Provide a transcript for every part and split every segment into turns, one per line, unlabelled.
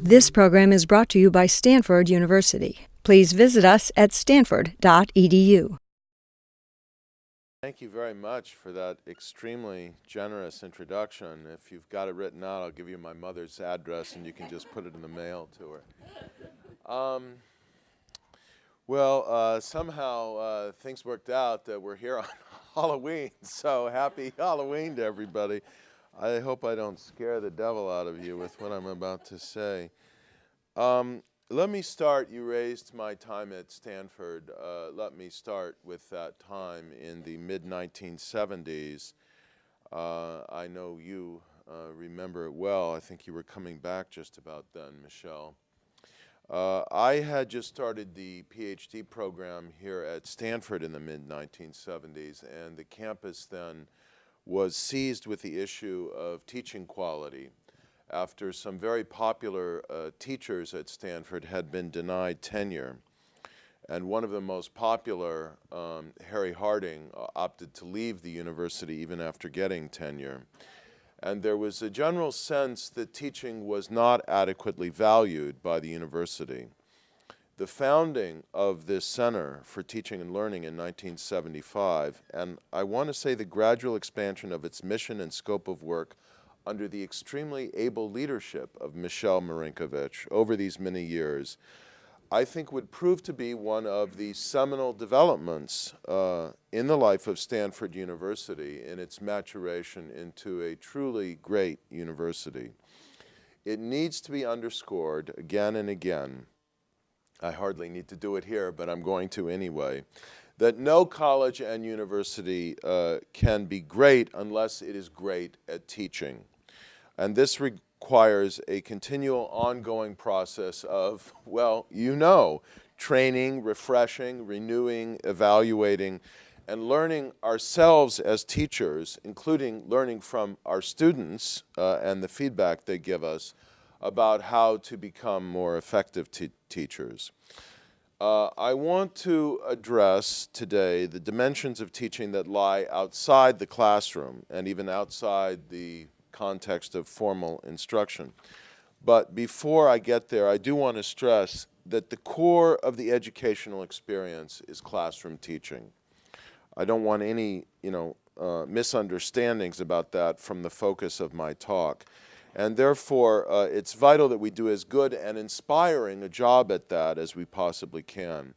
This program is brought to you by Stanford University. Please visit us at stanford.edu.
Thank you very much for that extremely generous introduction. If you've got it written out, I'll give you my mother's address and you can just put it in the mail to her. Somehow things worked out that we're here on Halloween, so happy Halloween to everybody. I hope I don't scare the devil out of you with what I'm about to say. Let me start. You raised my time at Stanford. Let me start with that time in the mid-1970s. I know you remember it well. I think you were coming back just about then, Michelle. I had just started the PhD program here at Stanford in the mid-1970s, and the campus then was seized with the issue of teaching quality after some very popular teachers at Stanford had been denied tenure. And one of the most popular, Harry Harding, opted to leave the university even after getting tenure. And there was a general sense that teaching was not adequately valued by the university. The founding of this Center for Teaching and Learning in 1975, and I want to say the gradual expansion of its mission and scope of work under the extremely able leadership of Michelle Marinkovich over these many years, I think would prove to be one of the seminal developments in the life of Stanford University in its maturation into a truly great university. It needs to be underscored again and again. I hardly need to do it here, but I'm going to anyway, that no college and university can be great unless it is great at teaching. And this requires a continual ongoing process of, training, refreshing, renewing, evaluating, and learning ourselves as teachers, including learning from our students and the feedback they give us about how to become more effective teachers. I want to address today the dimensions of teaching that lie outside the classroom and even outside the context of formal instruction. But before I get there, I do want to stress that the core of the educational experience is classroom teaching. I don't want any, misunderstandings about that from the focus of my talk. And therefore, it's vital that we do as good and inspiring a job at that as we possibly can.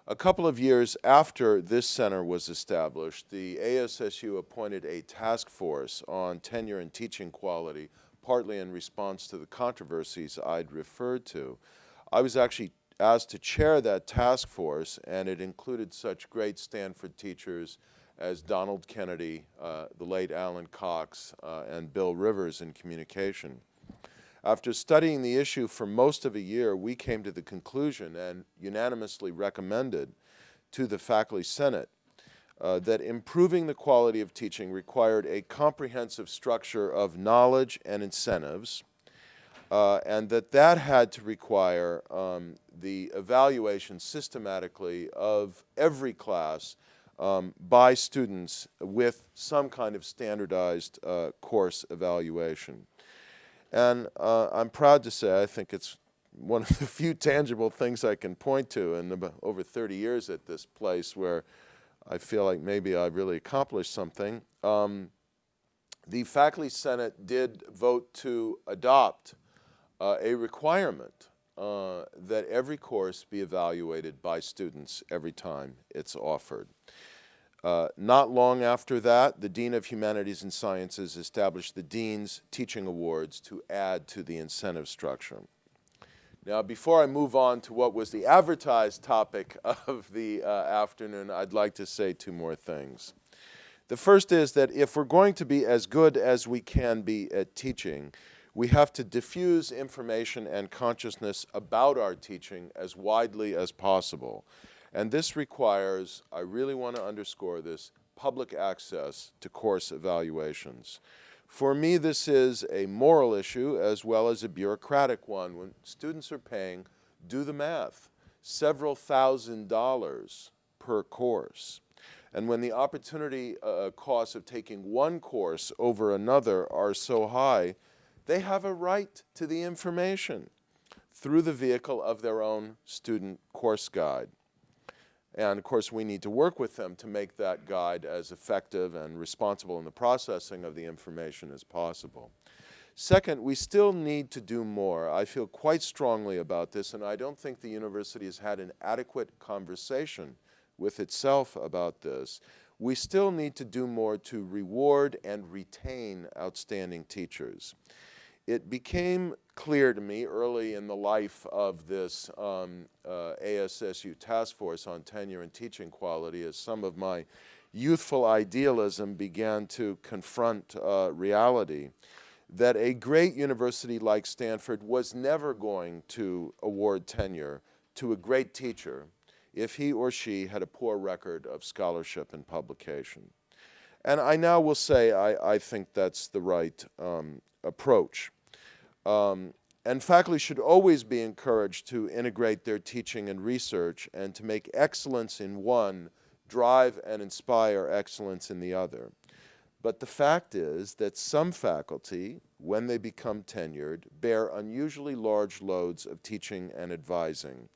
A couple of years after this center was established, the ASSU appointed a task force on tenure and teaching quality, partly in response to the controversies I'd referred to. I was actually asked to chair that task force, and it included such great Stanford teachers as Donald Kennedy, the late Alan Cox, and Bill Rivers in communication. After studying the issue for most of a year, we came to the conclusion and unanimously recommended to the Faculty Senate that improving the quality of teaching required a comprehensive structure of knowledge and incentives, and that had to require the evaluation systematically of every class by students with some kind of standardized course evaluation. And I'm proud to say I think it's one of the few tangible things I can point to in over 30 years at this place where I feel like maybe I really accomplished something. The Faculty Senate did vote to adopt a requirement that every course be evaluated by students every time it's offered. Not long after that, the Dean of Humanities and Sciences established the Dean's Teaching Awards to add to the incentive structure. Now, before I move on to what was the advertised topic of the afternoon, I'd like to say two more things. The first is that if we're going to be as good as we can be at teaching, we have to diffuse information and consciousness about our teaching as widely as possible. And this requires, I really want to underscore this, public access to course evaluations. For me, this is a moral issue as well as a bureaucratic one. When students are paying, do the math, several $1,000s per course. And when the opportunity costs of taking one course over another are so high, they have a right to the information through the vehicle of their own student course guide. And of course, we need to work with them to make that guide as effective and responsible in the processing of the information as possible. Second, we still need to do more. I feel quite strongly about this, and I don't think the university has had an adequate conversation with itself about this. We still need to do more to reward and retain outstanding teachers. It became clear to me early in the life of this ASSU task force on tenure and teaching quality, as some of my youthful idealism began to confront reality, that a great university like Stanford was never going to award tenure to a great teacher if he or she had a poor record of scholarship and publication. And I now will say I think that's the right approach. And faculty should always be encouraged to integrate their teaching and research and to make excellence in one drive and inspire excellence in the other. But the fact is that some faculty, when they become tenured, bear unusually large loads of teaching and advising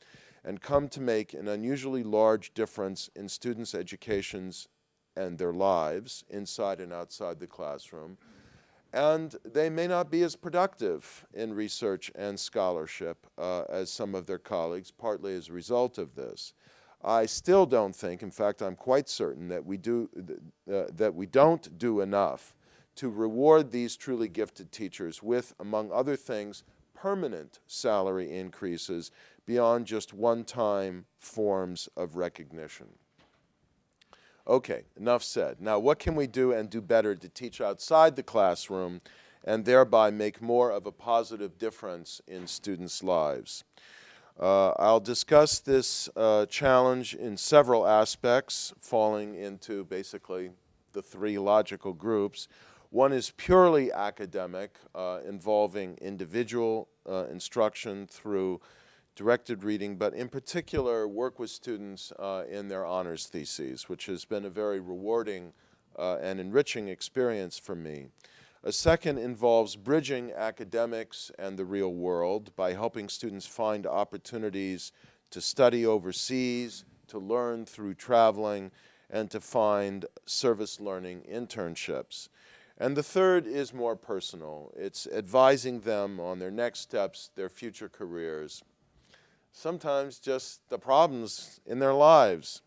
and come to make an unusually large difference in students' educations and their lives inside and outside the classroom. And they may not be as productive in research and scholarship as some of their colleagues, partly as a result of this. I still don't think, in fact, I'm quite certain that we don't do enough to reward these truly gifted teachers with, among other things, permanent salary increases beyond just one-time forms of recognition. Okay, enough said. Now, what can we do and do better to teach outside the classroom and thereby make more of a positive difference in students' lives? I'll discuss this challenge in several aspects, falling into basically the three logical groups. One is purely academic, involving individual instruction through directed reading, but in particular work with students in their honors theses, which has been a very rewarding and enriching experience for me. A second involves bridging academics and the real world by helping students find opportunities to study overseas, to learn through traveling, and to find service learning internships. And the third is more personal. It's advising them on their next steps, their future careers, sometimes just the problems in their lives.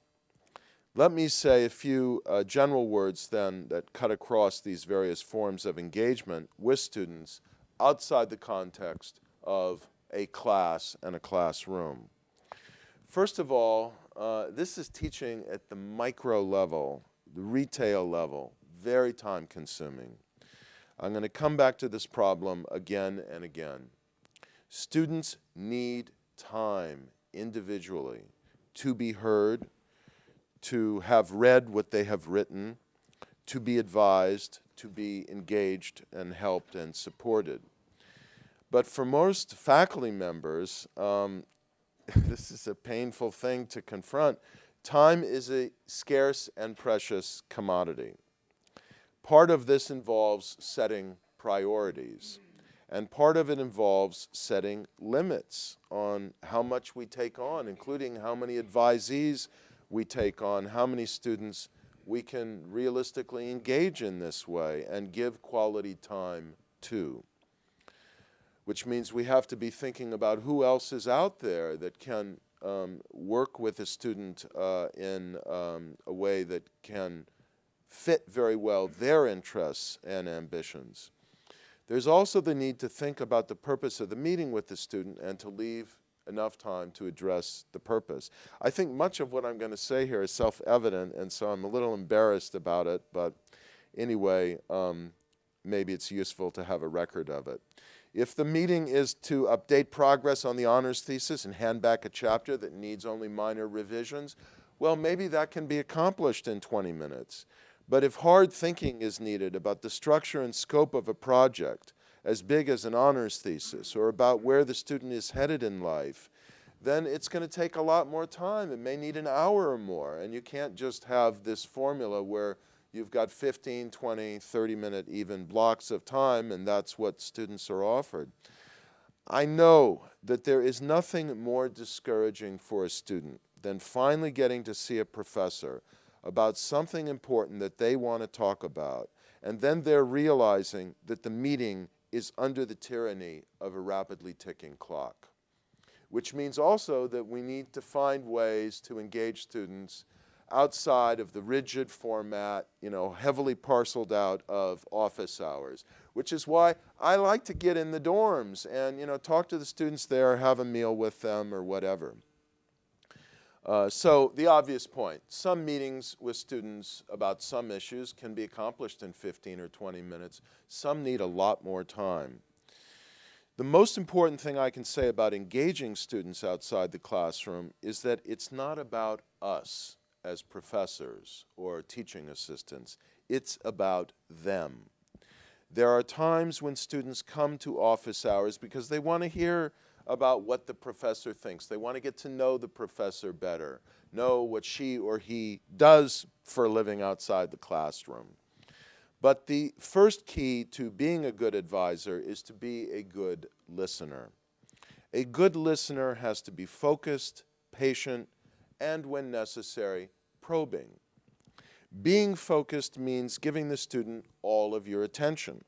Let me say a few general words then that cut across these various forms of engagement with students outside the context of a class and a classroom. First of all, this is teaching at the micro level, the retail level, very time consuming. I'm going to come back to this problem again and again. Students need time individually to be heard, to have read what they have written, to be advised, to be engaged and helped and supported. But for most faculty members, this is a painful thing to confront. Time is a scarce and precious commodity. Part of this involves setting priorities, and part of it involves setting limits on how much we take on, including how many advisees we take on, how many students we can realistically engage in this way and give quality time to. Which means we have to be thinking about who else is out there that can work with a student in a way that can fit very well their interests and ambitions. There's also the need to think about the purpose of the meeting with the student and to leave enough time to address the purpose. I think much of what I'm going to say here is self-evident, and so I'm a little embarrassed about it, but anyway, maybe it's useful to have a record of it. If the meeting is to update progress on the honors thesis and hand back a chapter that needs only minor revisions, well, maybe that can be accomplished in 20 minutes. But if hard thinking is needed about the structure and scope of a project, as big as an honors thesis, or about where the student is headed in life, then it's going to take a lot more time. It may need an hour or more, and you can't just have this formula where You've got 15, 20, 30-minute even blocks of time, and that's what students are offered. I know that there is nothing more discouraging for a student than finally getting to see a professor about something important that they want to talk about, and then they're realizing that the meeting is under the tyranny of a rapidly ticking clock. Which means also that we need to find ways to engage students outside of the rigid format, heavily parceled out of office hours, which is why I like to get in the dorms and, talk to the students there, have a meal with them or whatever. So the obvious point, some meetings with students about some issues can be accomplished in 15 or 20 minutes. Some need a lot more time. The most important thing I can say about engaging students outside the classroom is that it's not about us as professors or teaching assistants. It's about them. There are times when students come to office hours because they want to hear about what the professor thinks. They want to get to know the professor better, know what she or he does for a living outside the classroom. But the first key to being a good advisor is to be a good listener. A good listener has to be focused, patient, and when necessary, probing. Being focused means giving the student all of your attention.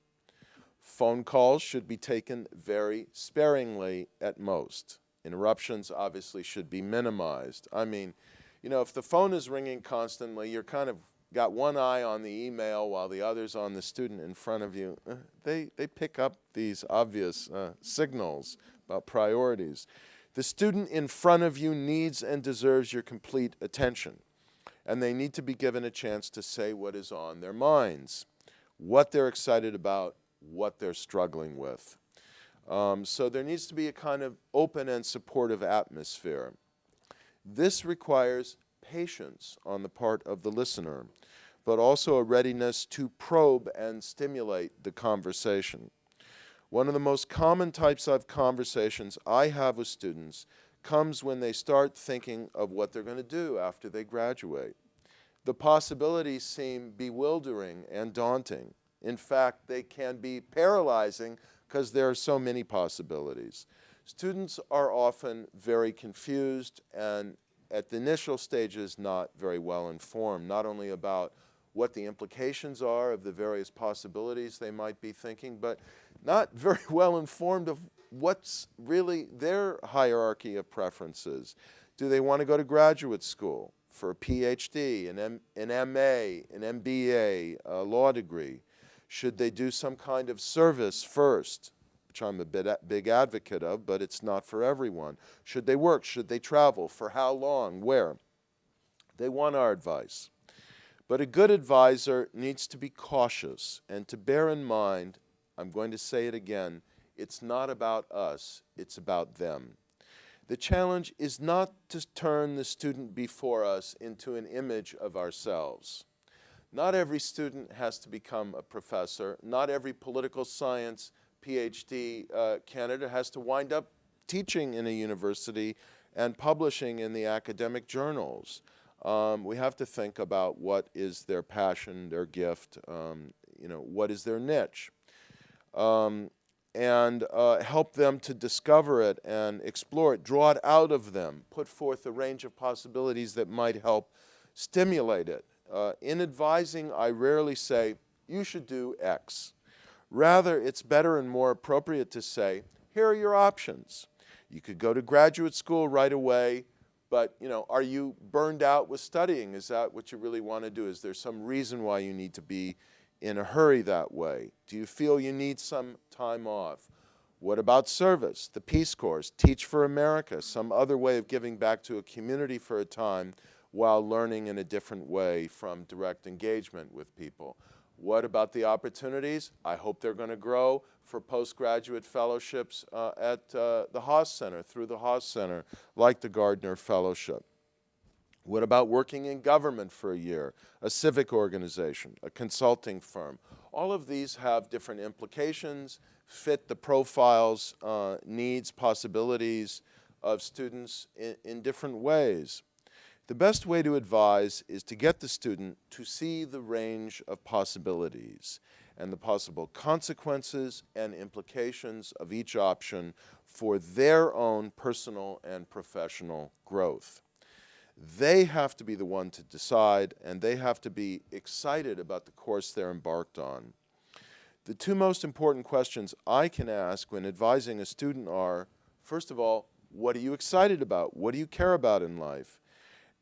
Phone calls should be taken very sparingly at most. Interruptions obviously should be minimized. I mean, if the phone is ringing constantly, you're kind of got one eye on the email while the other's on the student in front of you. They pick up these obvious signals about priorities. The student in front of you needs and deserves your complete attention, and they need to be given a chance to say what is on their minds, what they're excited about, what they're struggling with. So there needs to be a kind of open and supportive atmosphere. This requires patience on the part of the listener, but also a readiness to probe and stimulate the conversation. One of the most common types of conversations I have with students comes when they start thinking of what they're going to do after they graduate. The possibilities seem bewildering and daunting. In fact, they can be paralyzing because there are so many possibilities. Students are often very confused and at the initial stages not very well informed, not only about what the implications are of the various possibilities they might be thinking, but not very well informed of what's really their hierarchy of preferences. Do they want to go to graduate school for a PhD, an MA, an MBA, a law degree? Should they do some kind of service first, which I'm a big advocate of, but it's not for everyone? Should they work? Should they travel? For how long? Where? They want our advice. But a good advisor needs to be cautious and to bear in mind, I'm going to say it again, it's not about us, it's about them. The challenge is not to turn the student before us into an image of ourselves. Not every student has to become a professor. Not every political science PhD candidate has to wind up teaching in a university and publishing in the academic journals. We have to think about what is their passion, their gift, what is their niche, and help them to discover it and explore it, draw it out of them, put forth a range of possibilities that might help stimulate it. In advising, I rarely say, you should do X. Rather, it's better and more appropriate to say, here are your options. You could go to graduate school right away, but are you burned out with studying? Is that what you really want to do? Is there some reason why you need to be in a hurry that way? Do you feel you need some time off? What about service, the Peace Corps, Teach for America, some other way of giving back to a community for a time while learning in a different way from direct engagement with people? What about the opportunities? I hope they're going to grow for postgraduate fellowships at the Haas Center, through the Haas Center, like the Gardner Fellowship. What about working in government for a year, a civic organization, a consulting firm? All of these have different implications, fit the profiles, needs, possibilities of students in different ways. The best way to advise is to get the student to see the range of possibilities and the possible consequences and implications of each option for their own personal and professional growth. They have to be the one to decide, and they have to be excited about the course they're embarked on. The two most important questions I can ask when advising a student are, first of all, what are you excited about? What do you care about in life?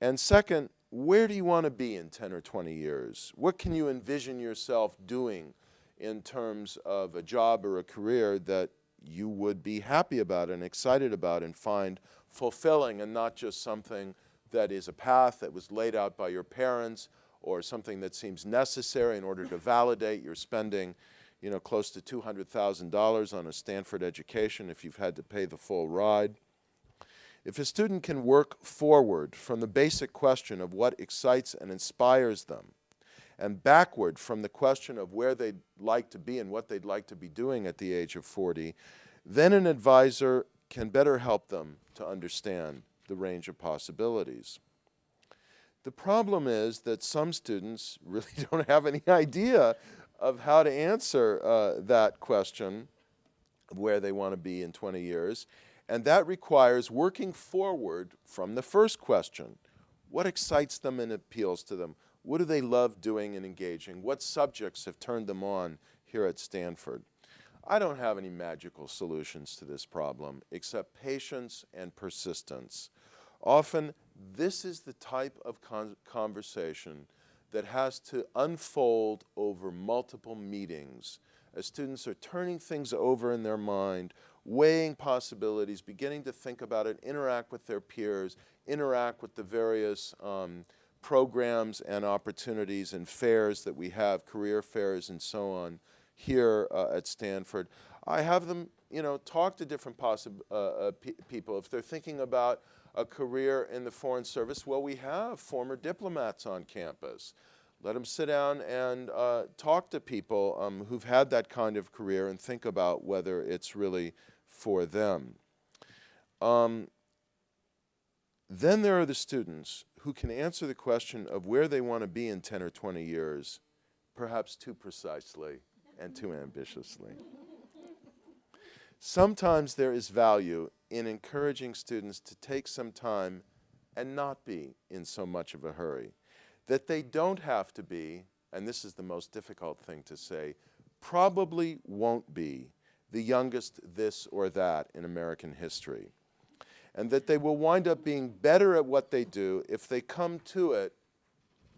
And second, where do you want to be in 10 or 20 years? What can you envision yourself doing in terms of a job or a career that you would be happy about and excited about and find fulfilling, and not just something that is a path that was laid out by your parents or something that seems necessary in order to validate your spending, close to $200,000 on a Stanford education if you've had to pay the full ride. If a student can work forward from the basic question of what excites and inspires them, and backward from the question of where they'd like to be and what they'd like to be doing at the age of 40, then an advisor can better help them to understand the range of possibilities. The problem is that some students really don't have any idea of how to answer that question of where they want to be in 20 years. And that requires working forward from the first question. What excites them and appeals to them? What do they love doing and engaging? What subjects have turned them on here at Stanford? I don't have any magical solutions to this problem except patience and persistence. Often, this is the type of conversation that has to unfold over multiple meetings as students are turning things over in their mind, weighing possibilities, beginning to think about it, interact with their peers, interact with the various programs and opportunities and fairs that we have, career fairs and so on, here at Stanford. I have them, talk to different people. If they're thinking about a career in the Foreign Service, well, we have former diplomats on campus. Let them sit down and talk to people who've had that kind of career and think about whether it's really for them. Then there are the students who can answer the question of where they want to be in 10 or 20 years, perhaps too precisely and too ambitiously. Sometimes there is value in encouraging students to take some time and not be in so much of a hurry. That they don't have to be, and this is the most difficult thing to say, probably won't be the youngest this or that in American history. And that they will wind up being better at what they do if they come to it,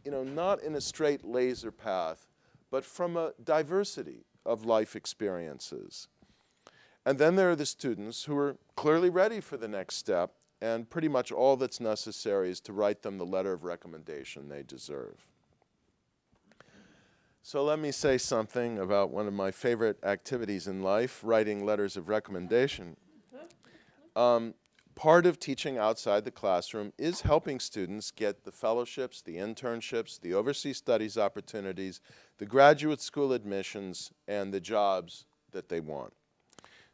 not in a straight laser path, but from a diversity of life experiences. And then there are the students who are clearly ready for the next step, and pretty much all that's necessary is to write them the letter of recommendation they deserve. So let me say something about one of my favorite activities in life, writing letters of recommendation. Part of teaching outside the classroom is helping students get the fellowships, the internships, the overseas studies opportunities, the graduate school admissions, and the jobs that they want.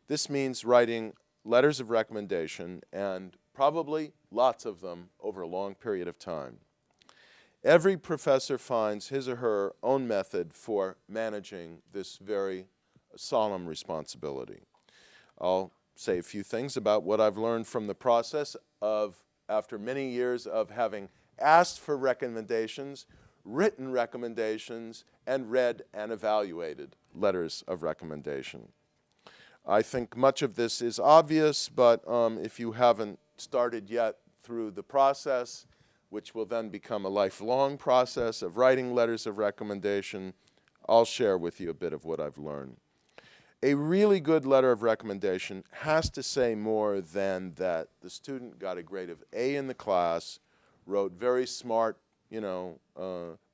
This means writing letters of recommendation, and probably lots of them over a long period of time. Every professor finds his or her own method for managing this very solemn responsibility. I'll say a few things about what I've learned from the process of, after many years of having asked for recommendations, written recommendations, and read and evaluated letters of recommendation. I think much of this is obvious, but if you haven't started yet through the process, which will then become a lifelong process of writing letters of recommendation, I'll share with you a bit of what I've learned. A really good letter of recommendation has to say more than that the student got a grade of A in the class, wrote very smart,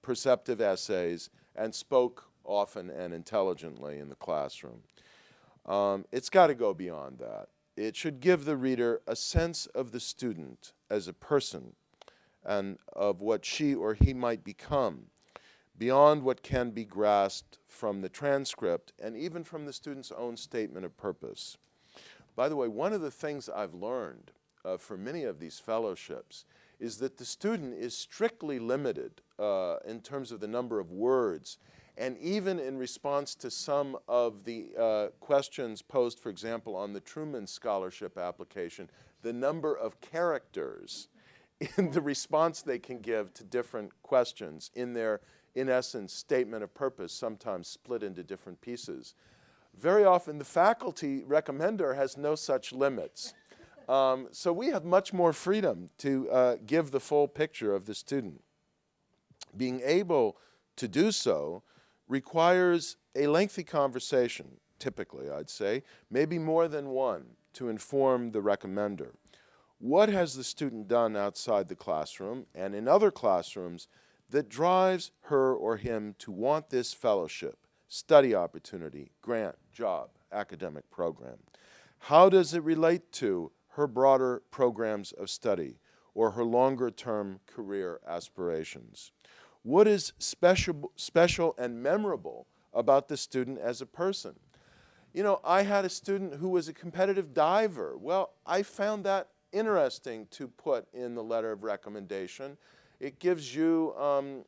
perceptive essays, and spoke often and intelligently in the classroom. It's got to go beyond that. It should give the reader a sense of the student as a person and of what she or he might become, beyond what can be grasped from the transcript and even from the student's own statement of purpose. By the way, one of the things I've learned for many of these fellowships is that the student is strictly limited in terms of the number of words. And even in response to some of the questions posed, for example, on the Truman Scholarship application, the number of characters in the response they can give to different questions in their, in essence, statement of purpose, sometimes split into different pieces. Very often the faculty recommender has no such limits. So we have much more freedom to give the full picture of the student. Being able to do so requires a lengthy conversation, typically I'd say, maybe more than one, to inform the recommender. What has the student done outside the classroom and in other classrooms that drives her or him to want this fellowship, study opportunity, grant, job, academic program? How does it relate to her broader programs of study or her longer-term career aspirations? What is special and memorable about the student as a person? You know, I had a student who was a competitive diver. Well, I found that interesting to put in the letter of recommendation. It gives you a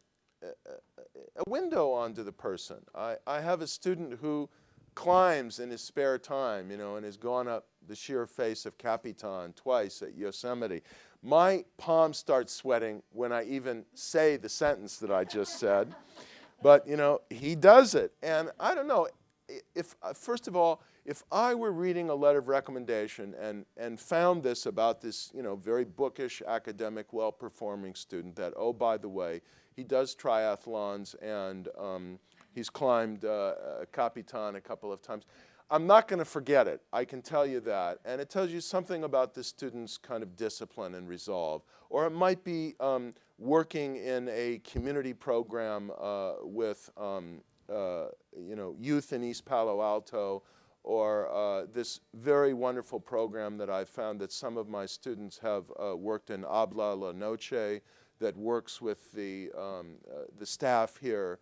window onto the person. I have a student who climbs in his spare time, you know, and has gone up the sheer face of Capitan twice at Yosemite. My palms start sweating when I even say the sentence that I just said. But, you know, he does it. And I don't know, if first of all, if I were reading a letter of recommendation and found this about this, you know, very bookish, academic, well-performing student that, oh, by the way, he does triathlons and he's climbed Capitan a couple of times, I'm not going to forget it. I can tell you that. And it tells you something about this student's kind of discipline and resolve. Or it might be working in a community program with you know, youth in East Palo Alto, or this very wonderful program that I found that some of my students have worked in, Habla La Noche, that works with the staff here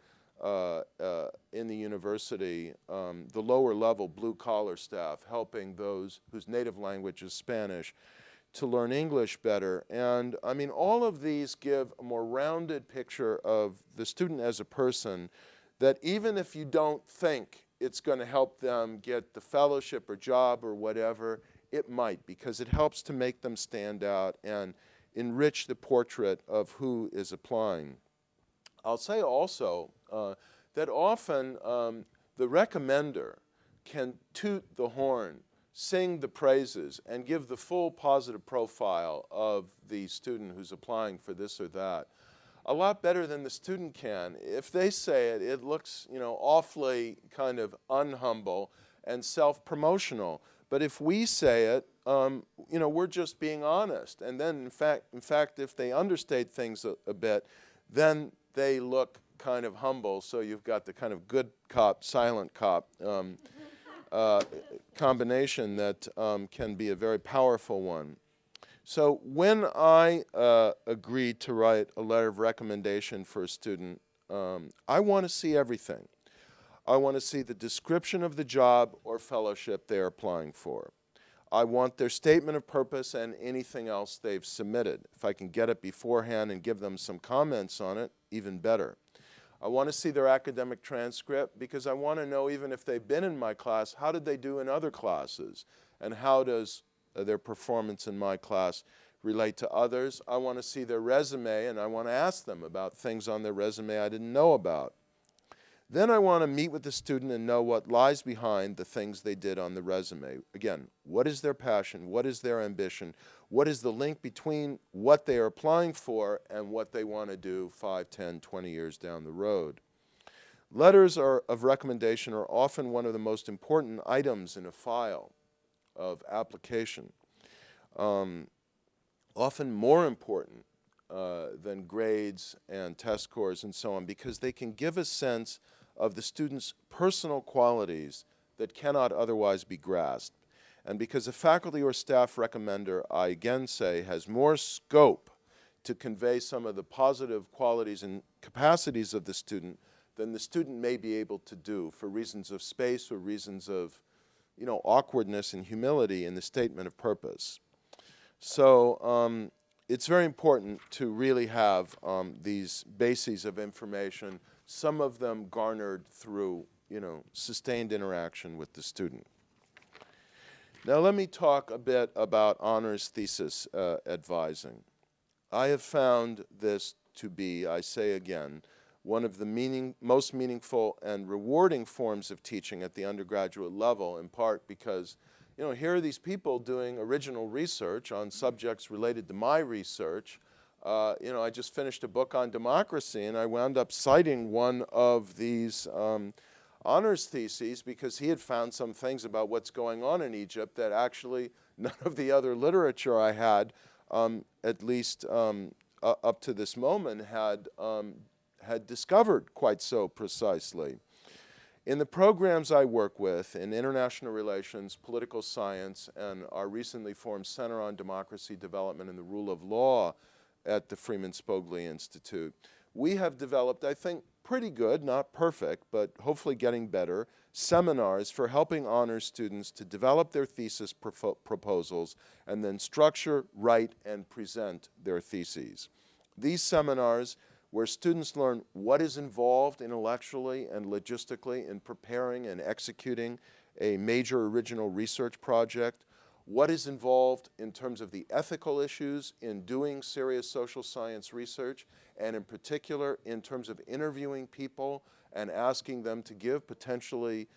in the university, the lower level blue-collar staff, helping those whose native language is Spanish to learn English better. And I mean, all of these give a more rounded picture of the student as a person, that even if you don't think it's going to help them get the fellowship or job or whatever, it might, because it helps to make them stand out and enrich the portrait of who is applying. I'll say also that often the recommender can toot the horn, sing the praises, and give the full positive profile of the student who's applying for this or that a lot better than the student can. If they say it, it looks, you know, awfully kind of unhumble and self-promotional. But if we say it, you know, we're just being honest. And then, in fact, if they understate things a bit, then they look kind of humble. So you've got the kind of good cop, silent cop combination that can be a very powerful one. So when I agree to write a letter of recommendation for a student, I want to see everything. I want to see the description of the job or fellowship they're applying for. I want their statement of purpose and anything else they've submitted. If I can get it beforehand and give them some comments on it, even better. I want to see their academic transcript, because I want to know, even if they've been in my class, how did they do in other classes? And how does their performance in my class relate to others? I want to see their resume, and I want to ask them about things on their resume I didn't know about. Then I want to meet with the student and know what lies behind the things they did on the resume. Again, what is their passion? What is their ambition? What is the link between what they are applying for and what they want to do 5, 10, 20 years down the road? Letters of recommendation are often one of the most important items in a file of application, often more important than grades and test scores and so on, because they can give a sense of the student's personal qualities that cannot otherwise be grasped. And because a faculty or staff recommender, I again say, has more scope to convey some of the positive qualities and capacities of the student than the student may be able to do for reasons of space or reasons of, you know, awkwardness and humility in the statement of purpose. So it's very important to really have these bases of information, some of them garnered through, sustained interaction with the student. Now let me talk a bit about honors thesis advising. I have found this to be, I say again, one of the most meaningful and rewarding forms of teaching at the undergraduate level, in part because here are these people doing original research on subjects related to my research. I just finished a book on democracy, and I wound up citing one of these honors theses because he had found some things about what's going on in Egypt that actually none of the other literature I had, at least up to this moment, had discovered quite so precisely. In the programs I work with in international relations, political science, and our recently formed Center on Democracy Development and the Rule of Law at the Freeman Spogli Institute, we have developed, I think, pretty good, not perfect, but hopefully getting better, seminars for helping honors students to develop their thesis proposals and then structure, write, and present their theses. These seminars, where students learn what is involved intellectually and logistically in preparing and executing a major original research project, what is involved in terms of the ethical issues in doing serious social science research, and in particular in terms of interviewing people and asking them to give potentially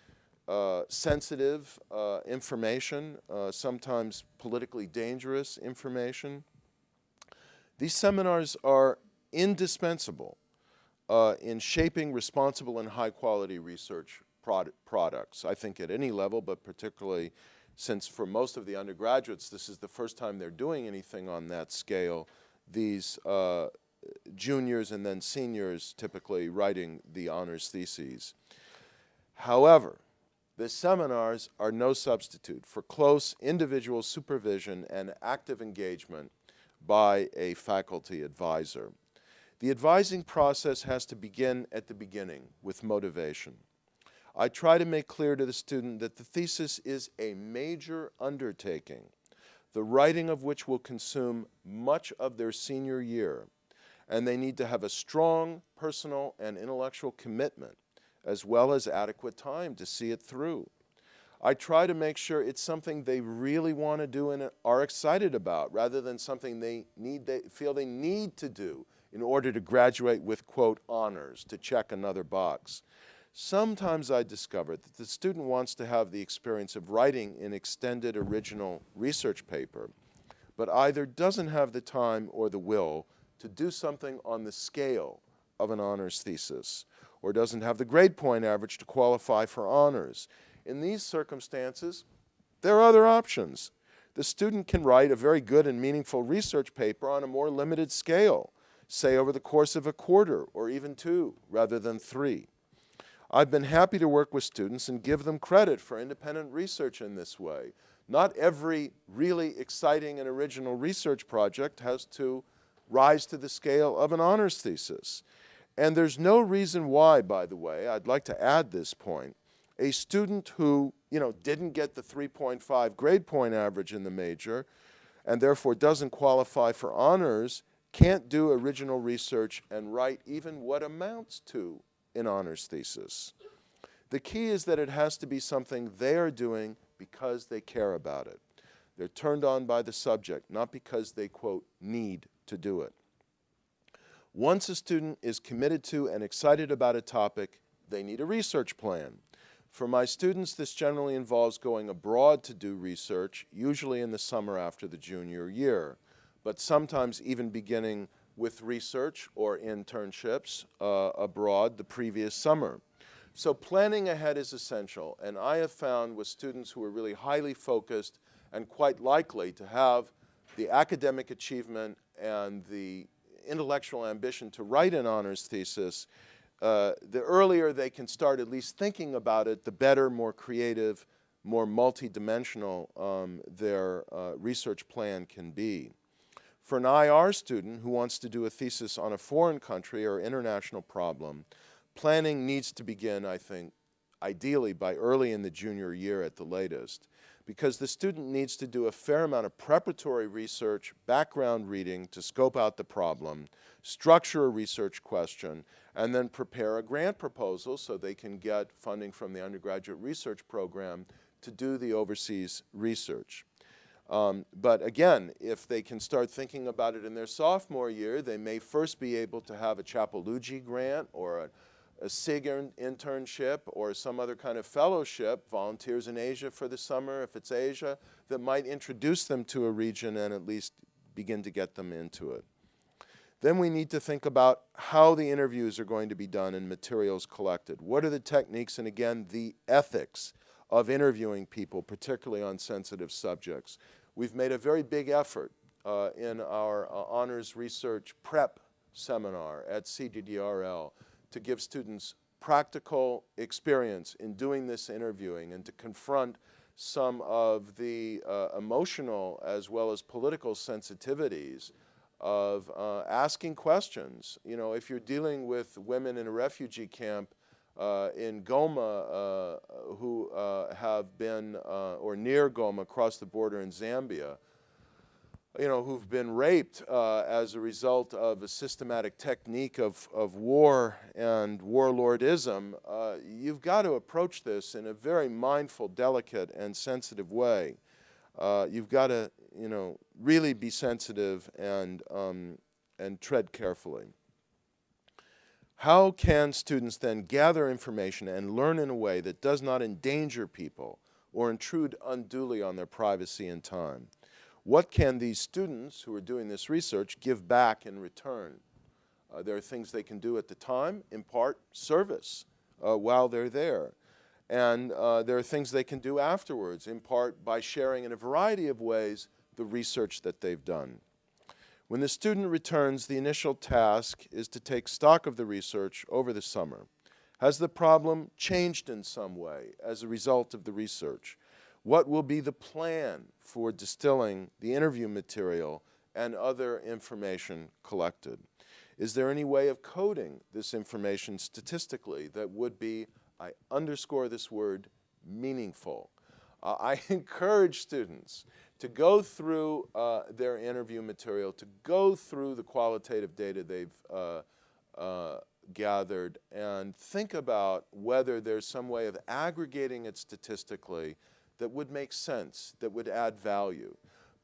sensitive information, sometimes politically dangerous information. These seminars are indispensable in shaping responsible and high-quality research products, I think at any level, but particularly since for most of the undergraduates this is the first time they're doing anything on that scale, these juniors and then seniors typically writing the honors theses. However, the seminars are no substitute for close individual supervision and active engagement by a faculty advisor. The advising process has to begin at the beginning with motivation. I try to make clear to the student that the thesis is a major undertaking, the writing of which will consume much of their senior year, and they need to have a strong personal and intellectual commitment, as well as adequate time to see it through. I try to make sure it's something they really want to do and are excited about, rather than something they feel they need to do in order to graduate with, quote, honors, to check another box. Sometimes I discover that the student wants to have the experience of writing an extended original research paper, but either doesn't have the time or the will to do something on the scale of an honors thesis, or doesn't have the grade point average to qualify for honors. In these circumstances, there are other options. The student can write a very good and meaningful research paper on a more limited scale, say over the course of a quarter or even 2 rather than 3. I've been happy to work with students and give them credit for independent research in this way. Not every really exciting and original research project has to rise to the scale of an honors thesis. And there's no reason why, by the way, I'd like to add this point, a student who, didn't get the 3.5 grade point average in the major and therefore doesn't qualify for honors can't do original research and write even what amounts to an honors thesis. The key is that it has to be something they are doing because they care about it. They're turned on by the subject, not because they, quote, need to do it. Once a student is committed to and excited about a topic, they need a research plan. For my students, this generally involves going abroad to do research, usually in the summer after the junior year, but sometimes even beginning with research or internships abroad the previous summer. So planning ahead is essential, and I have found with students who are really highly focused and quite likely to have the academic achievement and the intellectual ambition to write an honors thesis, the earlier they can start at least thinking about it, the better, more creative, more multidimensional their research plan can be. For an IR student who wants to do a thesis on a foreign country or international problem, planning needs to begin, I think, ideally by early in the junior year at the latest, because the student needs to do a fair amount of preparatory research, background reading to scope out the problem, structure a research question, and then prepare a grant proposal so they can get funding from the undergraduate research program to do the overseas research. But again, if they can start thinking about it in their sophomore year, they may first be able to have a Chapeluggi grant or a SIG internship or some other kind of fellowship, volunteers in Asia for the summer if it's Asia, that might introduce them to a region and at least begin to get them into it. Then we need to think about how the interviews are going to be done and materials collected. What are the techniques and, again, the ethics of interviewing people, particularly on sensitive subjects? We've made a very big effort in our honors research prep seminar at CDDRL to give students practical experience in doing this interviewing and to confront some of the emotional as well as political sensitivities of asking questions. You know, if you're dealing with women in a refugee camp in Goma who have been, or near Goma, across the border in Zambia, you know, who've been raped as a result of a systematic technique of war and warlordism, you've got to approach this in a very mindful, delicate, and sensitive way. You've got to, you know, really be sensitive and tread carefully. How can students then gather information and learn in a way that does not endanger people or intrude unduly on their privacy and time? What can these students who are doing this research give back in return? There are things they can do at the time, impart service while they're there. And there are things they can do afterwards, in part by sharing in a variety of ways the research that they've done. When the student returns, the initial task is to take stock of the research over the summer. Has the problem changed in some way as a result of the research? What will be the plan for distilling the interview material and other information collected? Is there any way of coding this information statistically that would be, I underscore this word, meaningful? I encourage students to go through their interview material, to go through the qualitative data they've gathered, and think about whether there's some way of aggregating it statistically that would make sense, that would add value.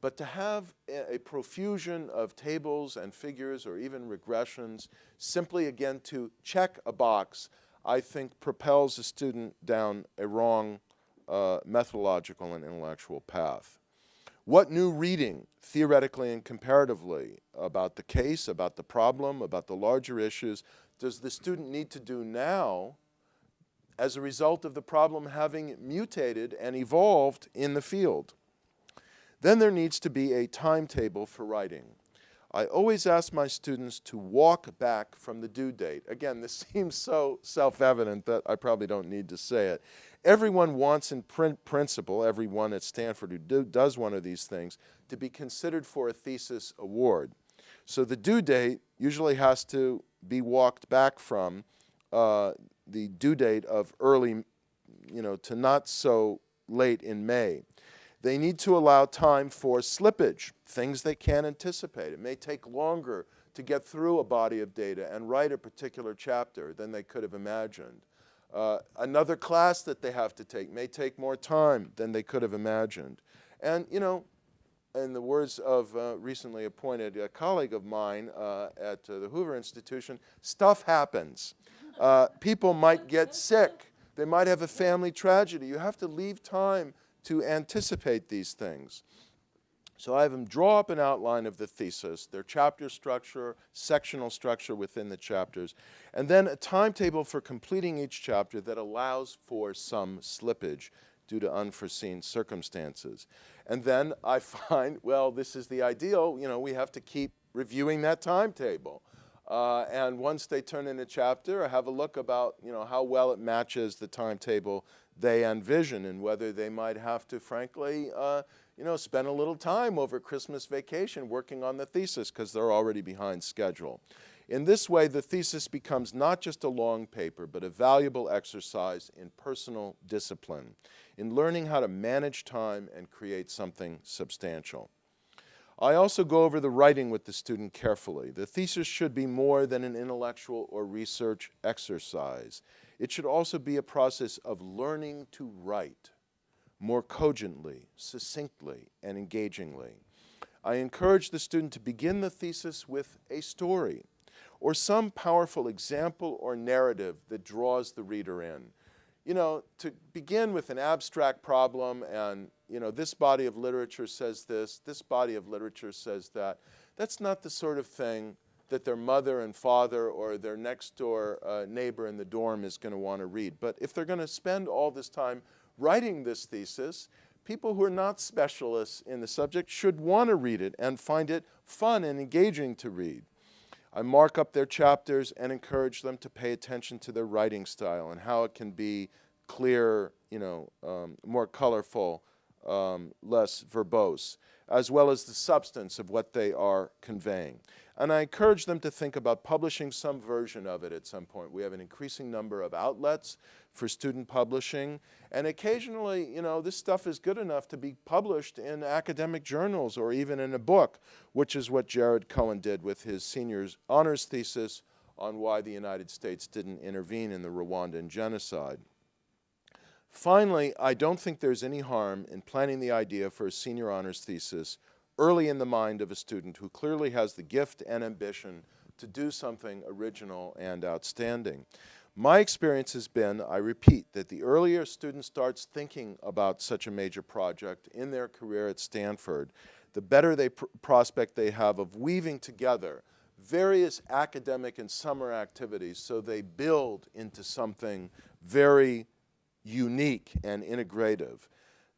But to have a profusion of tables and figures or even regressions, simply again to check a box, I think propels a student down a wrong methodological and intellectual path. What new reading, theoretically and comparatively, about the case, about the problem, about the larger issues, does the student need to do now as a result of the problem having mutated and evolved in the field? Then there needs to be a timetable for writing. I always ask my students to walk back from the due date. Again, this seems so self-evident that I probably don't need to say it. Everyone wants in principle, everyone at Stanford who does one of these things, to be considered for a thesis award. So the due date usually has to be walked back from the due date of early, to not so late in May. They need to allow time for slippage, things they can't anticipate. It may take longer to get through a body of data and write a particular chapter than they could have imagined. Another class that they have to take may take more time than they could have imagined. And, in the words of recently appointed a colleague of mine at the Hoover Institution, stuff happens. People might get sick. They might have a family tragedy. You have to leave time to anticipate these things. So I have them draw up an outline of the thesis, their chapter structure, sectional structure within the chapters, and then a timetable for completing each chapter that allows for some slippage due to unforeseen circumstances. And then I find, well, this is the ideal. We have to keep reviewing that timetable. And once they turn in a chapter, I have a look about, how well it matches the timetable they envision and whether they might have to, frankly, spend a little time over Christmas vacation working on the thesis because they're already behind schedule. In this way, the thesis becomes not just a long paper, but a valuable exercise in personal discipline, in learning how to manage time and create something substantial. I also go over the writing with the student carefully. The thesis should be more than an intellectual or research exercise. It should also be a process of learning to write more cogently, succinctly, and engagingly. I encourage the student to begin the thesis with a story or some powerful example or narrative that draws the reader in. You know, to begin with an abstract problem and, you know, this body of literature says this body of literature says that, that's not the sort of thing that their mother and father or their next door neighbor in the dorm is going to want to read. But if they're going to spend all this time writing this thesis, people who are not specialists in the subject should want to read it and find it fun and engaging to read. I mark up their chapters and encourage them to pay attention to their writing style and how it can be clear, you know, more colorful, less verbose, as well as the substance of what they are conveying. And I encourage them to think about publishing some version of it at some point. We have an increasing number of outlets for student publishing, and occasionally, you know, this stuff is good enough to be published in academic journals or even in a book, which is what Jared Cohen did with his senior's honors thesis on why the United States didn't intervene in the Rwandan genocide. Finally, I don't think there's any harm in planning the idea for a senior honors thesis early in the mind of a student who clearly has the gift and ambition to do something original and outstanding. My experience has been, I repeat, that the earlier a student starts thinking about such a major project in their career at Stanford, the better prospect they have of weaving together various academic and summer activities so they build into something very unique and integrative.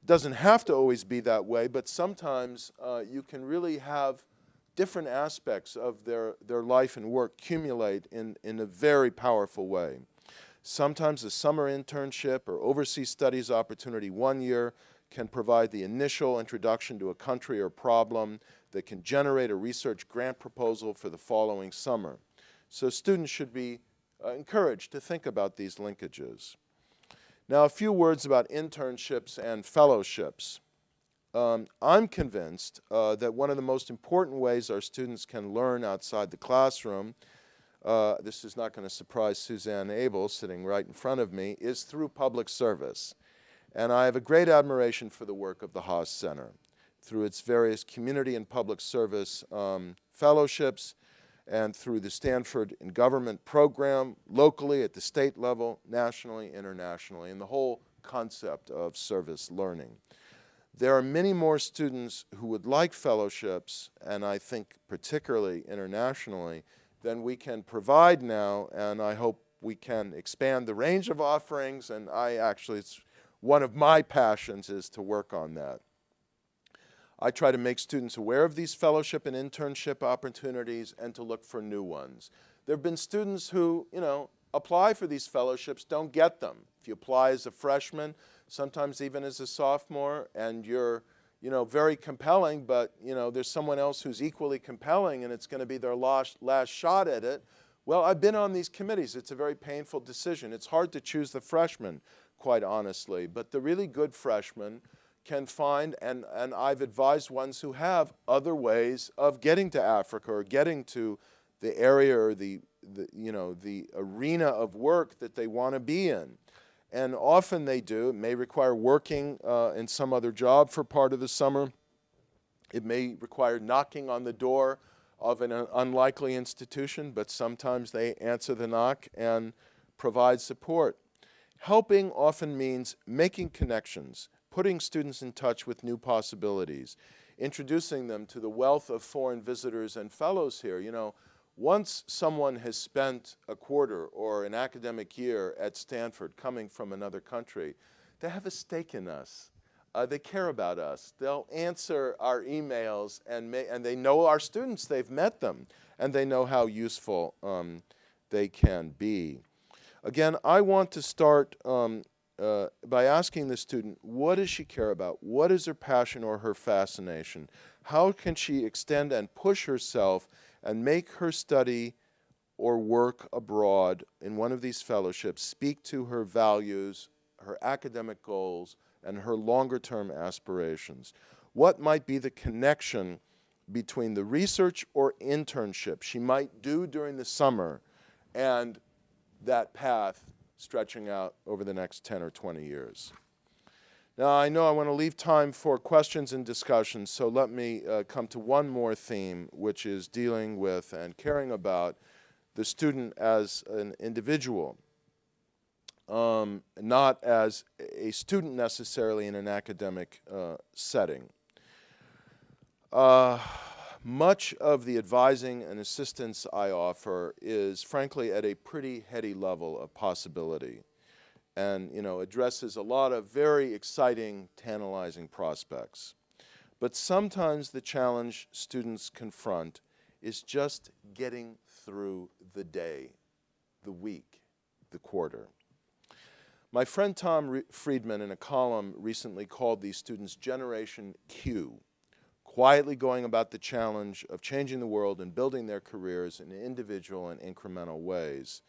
Doesn't have to always be that way, but sometimes you can really have different aspects of their life and work accumulate in a very powerful way. Sometimes a summer internship or overseas studies opportunity 1 year can provide the initial introduction to a country or problem that can generate a research grant proposal for the following summer. So students should be encouraged to think about these linkages. Now, a few words about internships and fellowships. I'm convinced that one of the most important ways our students can learn outside the classroom, this is not going to surprise Suzanne Abel sitting right in front of me, is through public service. And I have a great admiration for the work of the Haas Center through its various community and public service fellowships, and through the Stanford in Government program, locally, at the state level, nationally, internationally, and the whole concept of service learning. There are many more students who would like fellowships, and I think particularly internationally, than we can provide now, and I hope we can expand the range of offerings, and it's one of my passions is to work on that. I try to make students aware of these fellowship and internship opportunities and to look for new ones. There have been students who, you know, apply for these fellowships, don't get them. If you apply as a freshman, sometimes even as a sophomore, and you're, you know, very compelling, but, you know, there's someone else who's equally compelling and it's going to be their last shot at it. Well, I've been on these committees. It's a very painful decision. It's hard to choose the freshman, quite honestly, but the really good freshmen can find, and I've advised ones who have other ways of getting to Africa or getting to the area or the arena of work that they want to be in. And often they do. It may require working in some other job for part of the summer. It may require knocking on the door of an unlikely institution, but sometimes they answer the knock and provide support. Helping often means making connections, putting students in touch with new possibilities, introducing them to the wealth of foreign visitors and fellows here. You know, once someone has spent a quarter or an academic year at Stanford coming from another country, they have a stake in us. They care about us. They'll answer our emails, and they know our students. They've met them, and they know how useful they can be. Again, I want to start by asking the student, what does she care about? What is her passion or her fascination? How can she extend and push herself and make her study or work abroad in one of these fellowships speak to her values, her academic goals, and her longer-term aspirations? What might be the connection between the research or internship she might do during the summer and that path stretching out over the next 10 or 20 years? Now, I know I want to leave time for questions and discussions, so let me come to one more theme, which is dealing with and caring about the student as an individual, not as a student necessarily in an academic setting. Much of the advising and assistance I offer is, frankly, at a pretty heady level of possibility, and addresses a lot of very exciting, tantalizing prospects. But sometimes the challenge students confront is just getting through the day, the week, the quarter. My friend Tom Friedman, in a column recently, called these students Generation Q, quietly going about the challenge of changing the world and building their careers in individual and incremental ways.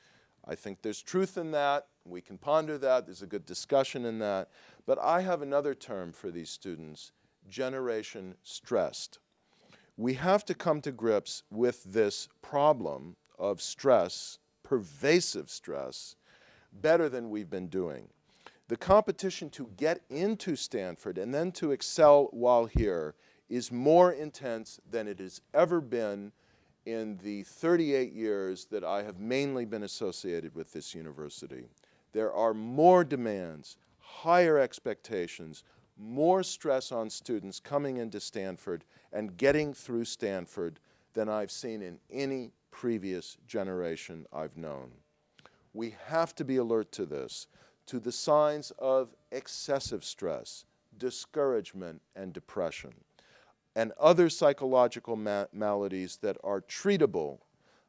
I think there's truth in that. We can ponder that. There's a good discussion in that. But I have another term for these students: Generation Stressed. We have to come to grips with this problem of stress, pervasive stress, better than we've been doing. The competition to get into Stanford and then to excel while here is more intense than it has ever been in the 38 years that I have mainly been associated with this university. There are more demands, higher expectations, more stress on students coming into Stanford and getting through Stanford than I've seen in any previous generation I've known. We have to be alert to this, to the signs of excessive stress, discouragement, and depression, and other psychological maladies that are treatable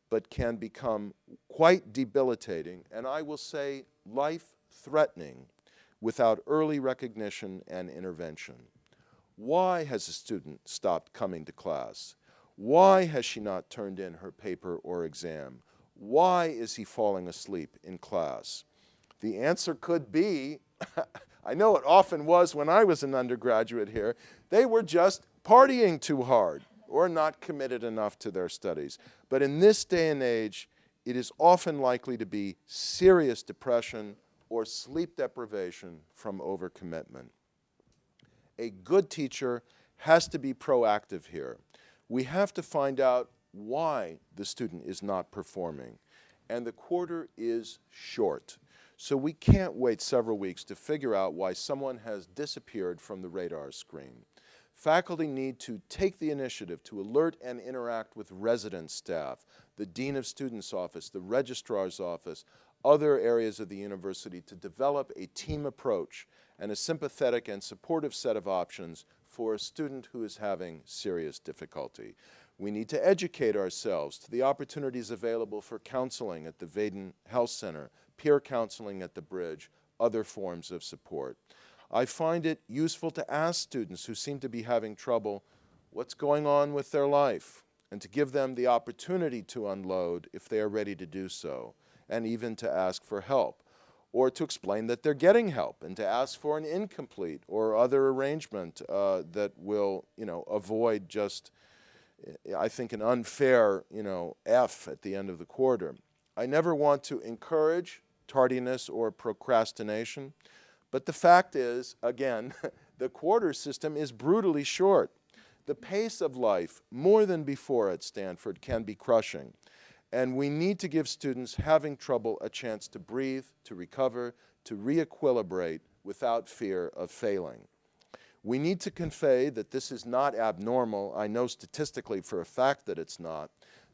but can become quite debilitating, and I will say life-threatening, without early recognition and intervention. Why has a student stopped coming to class? Why has she not turned in her paper or exam? Why is he falling asleep in class? The answer could be, I know it often was when I was an undergraduate here, they were just partying too hard or not committed enough to their studies. But in this day and age, it is often likely to be serious depression or sleep deprivation from overcommitment. A good teacher has to be proactive here. We have to find out why the student is not performing. And the quarter is short. So we can't wait several weeks to figure out why someone has disappeared from the radar screen. Faculty need to take the initiative to alert and interact with resident staff, the Dean of Students' office, the Registrar's office, other areas of the university to develop a team approach and a sympathetic and supportive set of options for a student who is having serious difficulty. We need to educate ourselves to the opportunities available for counseling at the Vaden Health Center, peer counseling at the Bridge, other forms of support. I find it useful to ask students who seem to be having trouble what's going on with their life, and to give them the opportunity to unload if they are ready to do so, and even to ask for help, or to explain that they're getting help, and to ask for an incomplete or other arrangement that will, avoid just, I think, an unfair, F at the end of the quarter. I never want to encourage tardiness or procrastination, but the fact is, again, the quarter system is brutally short. The pace of life, more than before at Stanford, can be crushing. And we need to give students having trouble a chance to breathe, to recover, to re-equilibrate without fear of failing. We need to convey that this is not abnormal. I know statistically for a fact that it's not,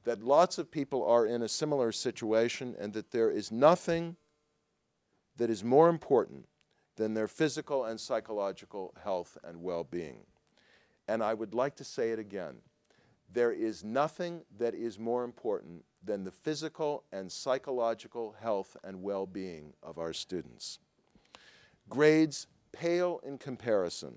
that lots of people are in a similar situation, and that there is nothing that is more important than their physical and psychological health and well-being. And I would like to say it again. There is nothing that is more important than the physical and psychological health and well-being of our students. Grades pale in comparison,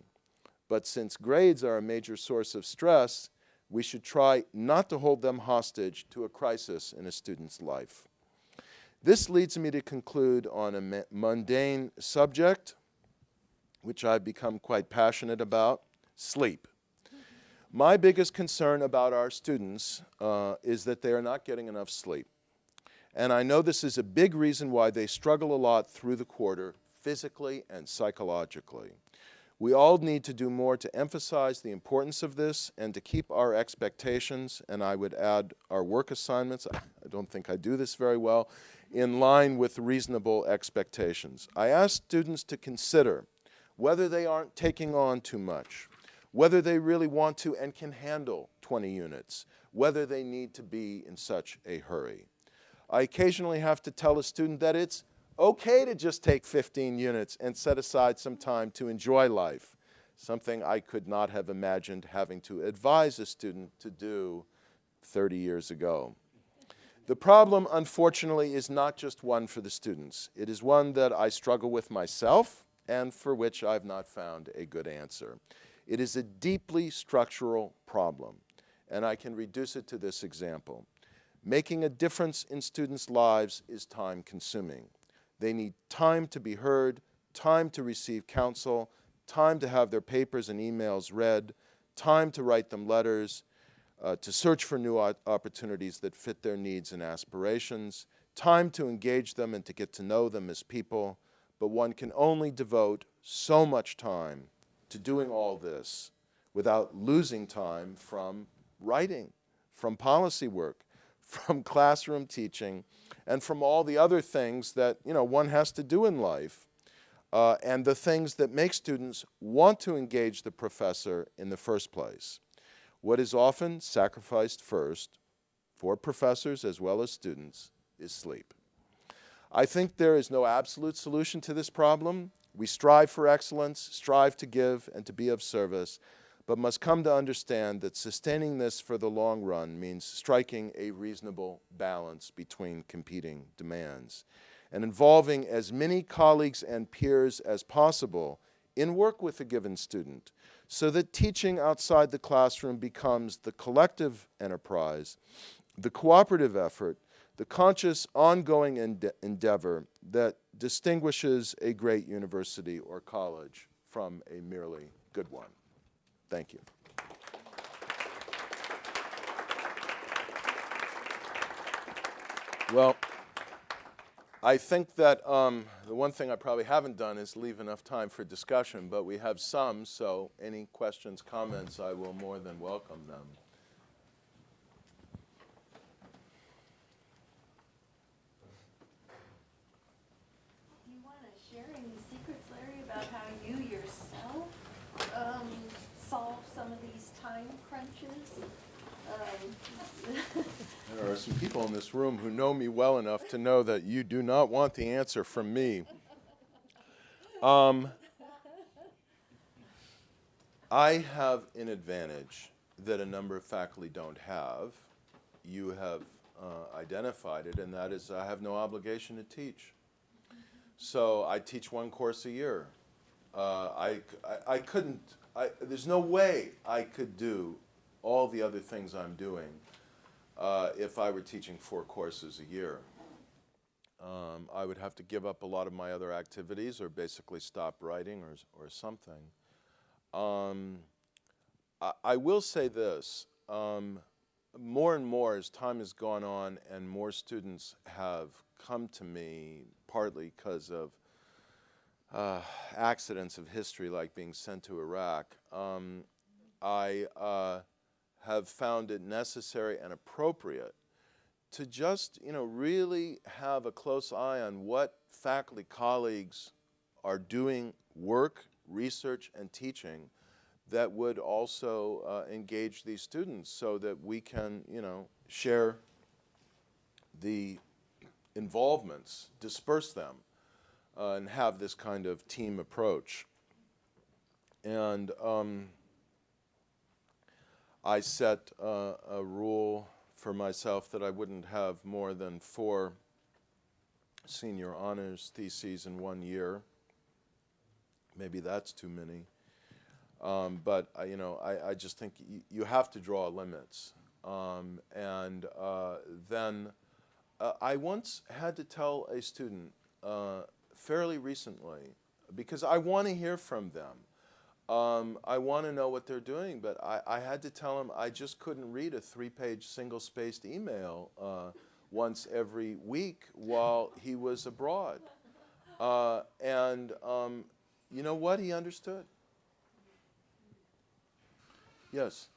but since grades are a major source of stress, We should try not to hold them hostage to a crisis in a student's life. This leads me to conclude on a mundane subject, which I've become quite passionate about: sleep. My biggest concern about our students is that they are not getting enough sleep. And I know this is a big reason why they struggle a lot through the quarter, physically and psychologically. We all need to do more to emphasize the importance of this and to keep our expectations, and I would add our work assignments, I don't think I do this very well, in line with reasonable expectations. I ask students to consider whether they aren't taking on too much, whether they really want to and can handle 20 units, whether they need to be in such a hurry. I occasionally have to tell a student that it's okay to just take 15 units and set aside some time to enjoy life, something I could not have imagined having to advise a student to do 30 years ago. The problem, unfortunately, is not just one for the students. It is one that I struggle with myself and for which I've not found a good answer. It is a deeply structural problem, and I can reduce it to this example. Making a difference in students' lives is time-consuming. They need time to be heard, time to receive counsel, time to have their papers and emails read, time to write them letters, to search for new opportunities that fit their needs and aspirations, time to engage them and to get to know them as people. But one can only devote so much time to doing all this without losing time from writing, from policy work, from classroom teaching, and from all the other things that one has to do in life, and the things that make students want to engage the professor in the first place. What is often sacrificed first, for professors as well as students, is sleep. I think there is no absolute solution to this problem. We strive for excellence, strive to give and to be of service, but must come to understand that sustaining this for the long run means striking a reasonable balance between competing demands and involving as many colleagues and peers as possible in work with a given student so that teaching outside the classroom becomes the collective enterprise, the cooperative effort, the conscious ongoing endeavor that distinguishes a great university or college from a merely good one. Thank you. Well, I think that the one thing I probably haven't done is leave enough time for discussion, but we have some, so any questions, comments, I will more than welcome them.
Do you want to share any secrets, Larry, about how you yourself solve some of these time crunches?
There are some people in this room who know me well enough to know that you do not want the answer from me. I have an advantage that a number of faculty don't have. You have identified it, and that is I have no obligation to teach. So I teach one course a year. There's no way I could do all the other things I'm doing if I were teaching 4 courses a year. I would have to give up a lot of my other activities or basically stop writing or something. I will say this, more and more as time has gone on and more students have come to me, partly because of accidents of history like being sent to Iraq, I have found it necessary and appropriate to just, really have a close eye on what faculty colleagues are doing work, research, and teaching that would also engage these students so that we can, share the involvements, disperse them, and have this kind of team approach. And I set a rule for myself that I wouldn't have more than 4 senior honors theses in 1 year. Maybe that's too many. But I just think you have to draw limits. Then I once had to tell a student fairly recently, because I want to hear from them. I want to know what they're doing, but I had to tell him I just couldn't read a 3-page single-spaced email once every week while he was abroad. You know what? He understood. Yes?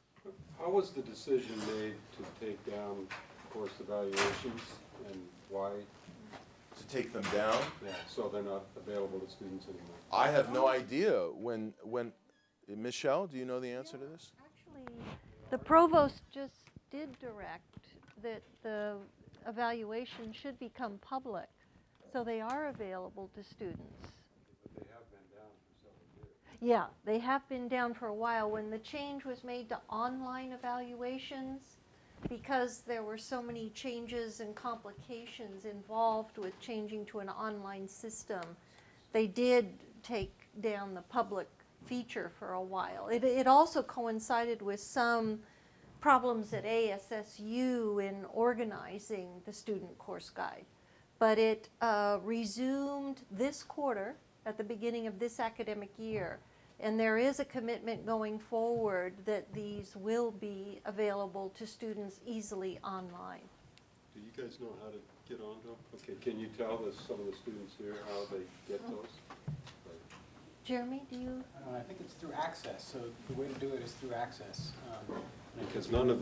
How was the decision made to take down course evaluations, and why?
To take them down?
Yeah, so they're not available to students anymore.
I have no idea. When Michelle, do you know the answer to this?
Actually, the provost just did direct that the evaluation should become public, so they are available to students.
But they have been down for several years.
Yeah, they have been down for a while. When the change was made to online evaluations, because there were so many changes and complications involved with changing to an online system, they did take down the public feature for a while. It also coincided with some problems at ASSU in organizing the student course guide. But it resumed this quarter at the beginning of this academic year. And there is a commitment going forward that these will be available to students easily online.
Do you guys know how to get onto them? Okay, can you tell some of the students here how they get those?
Jeremy, do you?
I think it's through Access, so the way to do it is through Access.
Because none of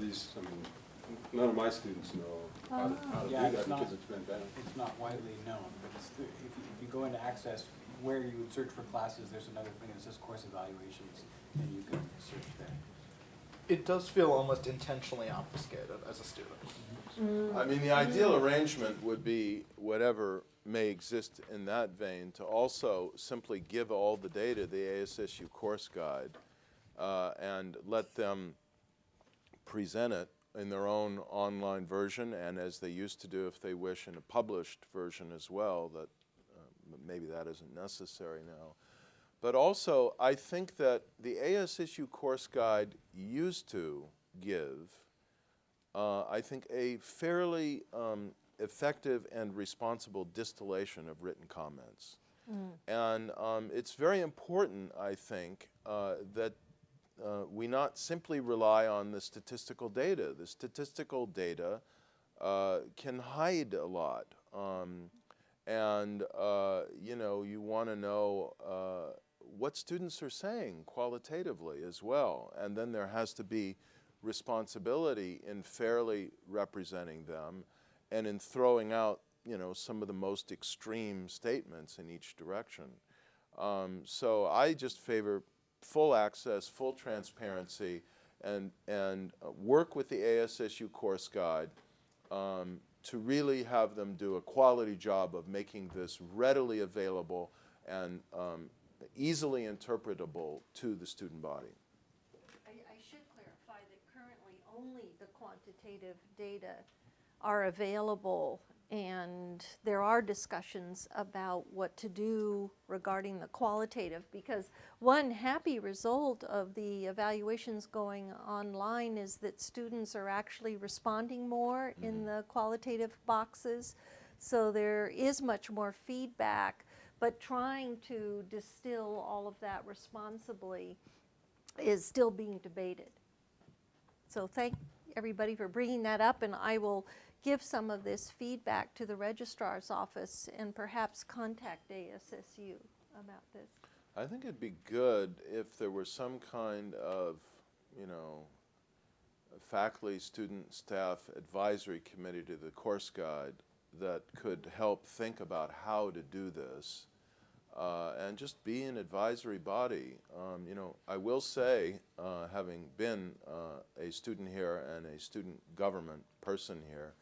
my students know how to do
Yeah,
that
it's not-
because it's been banned.
It's not widely known, but it's through, if you go into Access, where you would search for classes, there's another thing that says course evaluations, and you can search there.
It does feel almost intentionally obfuscated as a student.
I mean, the ideal arrangement would be whatever may exist in that vein to also simply give all the data, the ASSU course guide, and let them present it in their own online version, and as they used to do if they wish in a published version as well, that maybe that isn't necessary now. But also, I think that the ASSU course guide used to give, I think, a fairly effective and responsible distillation of written comments. And it's very important, I think, that we not simply rely on the statistical data. The statistical data can hide a lot. You want to know what students are saying qualitatively as well. And then there has to be responsibility in fairly representing them and in throwing out, some of the most extreme statements in each direction. So I just favor full access, full transparency, and work with the ASSU course guide to really have them do a quality job of making this readily available and easily interpretable to the student body.
I should clarify that currently only the quantitative data are available, and there are discussions about what to do regarding the qualitative, because one happy result of the evaluations going online is that students are actually responding more in the qualitative boxes, so there is much more feedback, but trying to distill all of that responsibly is still being debated. So thank everybody for bringing that up, and I will give some of this feedback to the registrar's office and perhaps contact ASSU about this.
I think it'd be good if there were some kind of, faculty, student, staff advisory committee to the course guide that could help think about how to do this and just be an advisory body. I will say, having been a student here and a student government person here,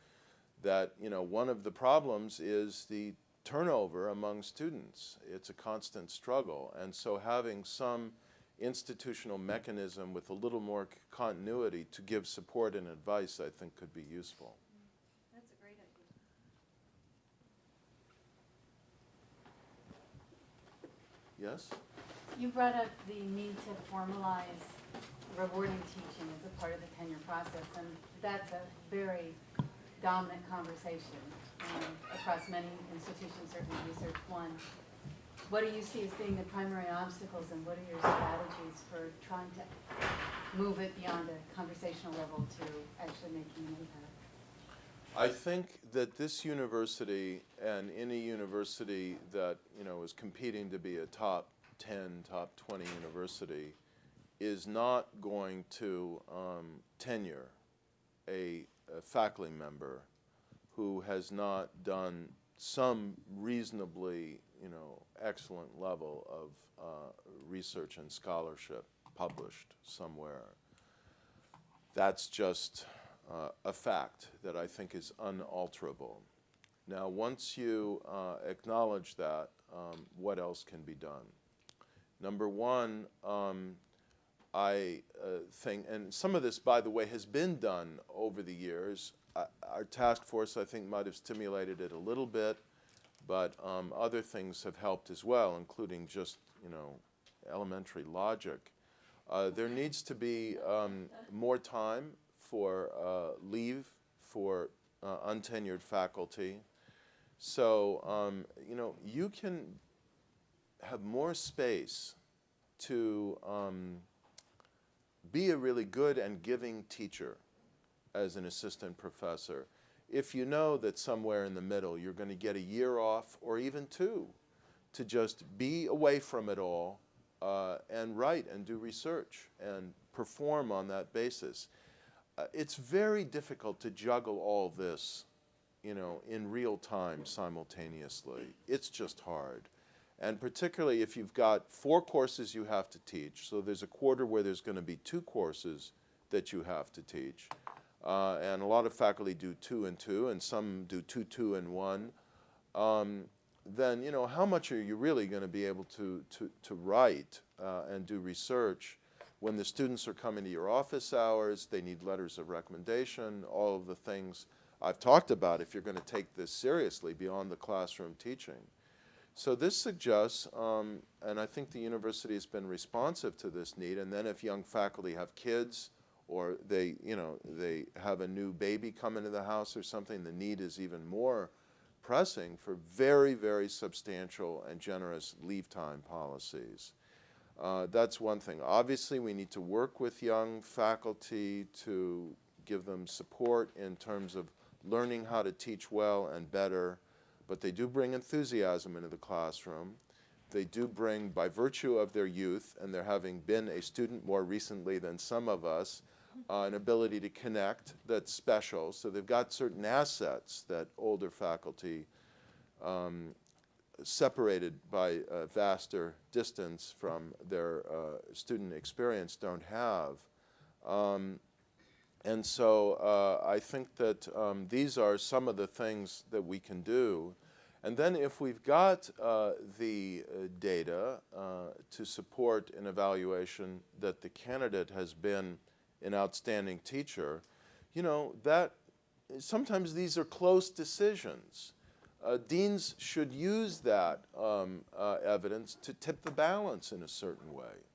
that one of the problems is the turnover among students. It's a constant struggle, and so having some institutional mechanism with a little more continuity to give support and advice, I think, could be useful.
That's a great idea.
Yes?
You brought up the need to formalize rewarding teaching as a part of the tenure process, and that's a very dominant conversation across many institutions, certainly Research One. What do you see as being the primary obstacles, and what are your strategies for trying to move it beyond a conversational level to actually making an impact?
I think that this university and any university that is competing to be a top 10, top 20 university is not going to tenure a faculty member who has not done some reasonably excellent level of research and scholarship published somewhere. That's just a fact that I think is unalterable. Now, once you acknowledge that, what else can be done? Number one, I think, and some of this, by the way, has been done over the years. Our task force, I think, might have stimulated it a little bit, but other things have helped as well, including just, elementary logic. There needs to be more time for leave for untenured faculty. So, you can have more space to be a really good and giving teacher as an assistant professor if you know that somewhere in the middle you're going to get a year off or even two to just be away from it all and write and do research and perform on that basis. It's very difficult to juggle all this, in real time simultaneously. It's just hard. And particularly if you've got 4 courses you have to teach, so there's a quarter where there's going to be 2 courses that you have to teach. And a lot of faculty do 2 and 2, and some do 2, 2 and 1. Then, how much are you really going to be able to write and do research when the students are coming to your office hours, they need letters of recommendation, all of the things I've talked about if you're going to take this seriously beyond the classroom teaching. So this suggests, and I think the university has been responsive to this need, and then if young faculty have kids or they have a new baby come into the house or something, the need is even more pressing for very, very substantial and generous leave time policies. That's one thing. Obviously, we need to work with young faculty to give them support in terms of learning how to teach well and better, but they do bring enthusiasm into the classroom. They do bring, by virtue of their youth, and their having been a student more recently than some of us, an ability to connect that's special. So they've got certain assets that older faculty, separated by a vaster distance from their student experience, don't have. And so I think that these are some of the things that we can do. And then if we've got the data to support an evaluation that the candidate has been an outstanding teacher, that sometimes these are close decisions. Deans should use that evidence to tip the balance in a certain way.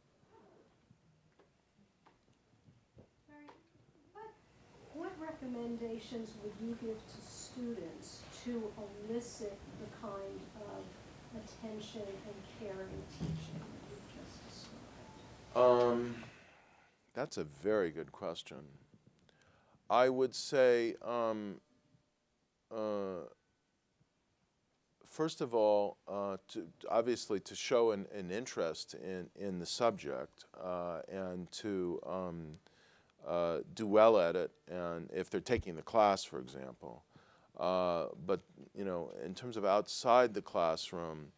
What recommendations would you give to students to elicit the kind of attention and caring teaching that you've just described?
That's a very good question. I would say, first of all, obviously to show an interest in the subject and to do well at it, and if they're taking the class, for example. But in terms of outside the classroom,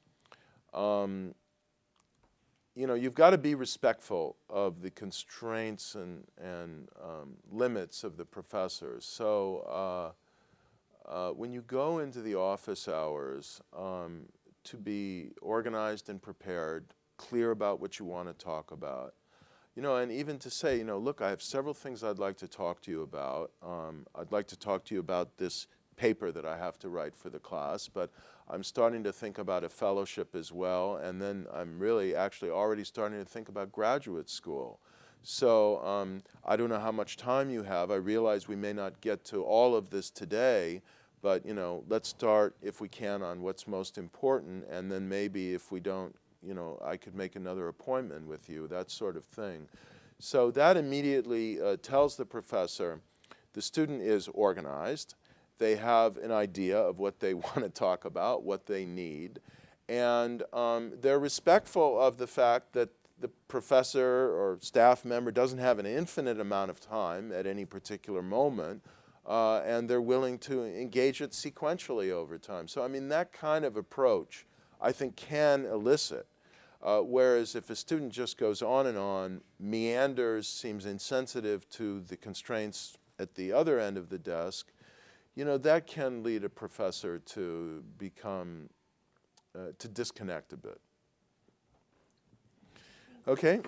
you've got to be respectful of the constraints and limits of the professors. So when you go into the office hours, to be organized and prepared, clear about what you want to talk about, and even to say, look, I have several things I'd like to talk to you about. I'd like to talk to you about this paper that I have to write for the class, but I'm starting to think about a fellowship as well, and then I'm really actually already starting to think about graduate school. So I don't know how much time you have. I realize we may not get to all of this today, but let's start, if we can, on what's most important, and then maybe if we don't, I could make another appointment with you, that sort of thing. So that immediately tells the professor the student is organized, they have an idea of what they want to talk about, what they need, and they're respectful of the fact that the professor or staff member doesn't have an infinite amount of time at any particular moment, and they're willing to engage it sequentially over time. So I mean, that kind of approach, I think, can elicit. Whereas if a student just goes on, meanders, seems insensitive to the constraints at the other end of the desk, that can lead a professor to become, to disconnect a bit. Okay,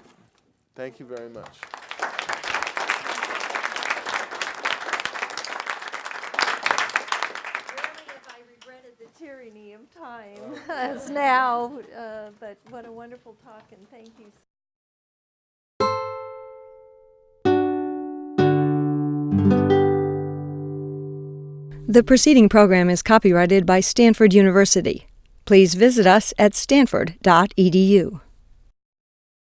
thank you very much.
Rarely have I regretted the tyranny of time as now, but what a wonderful talk, and thank you.
The preceding program is copyrighted by Stanford University. Please visit us at stanford.edu.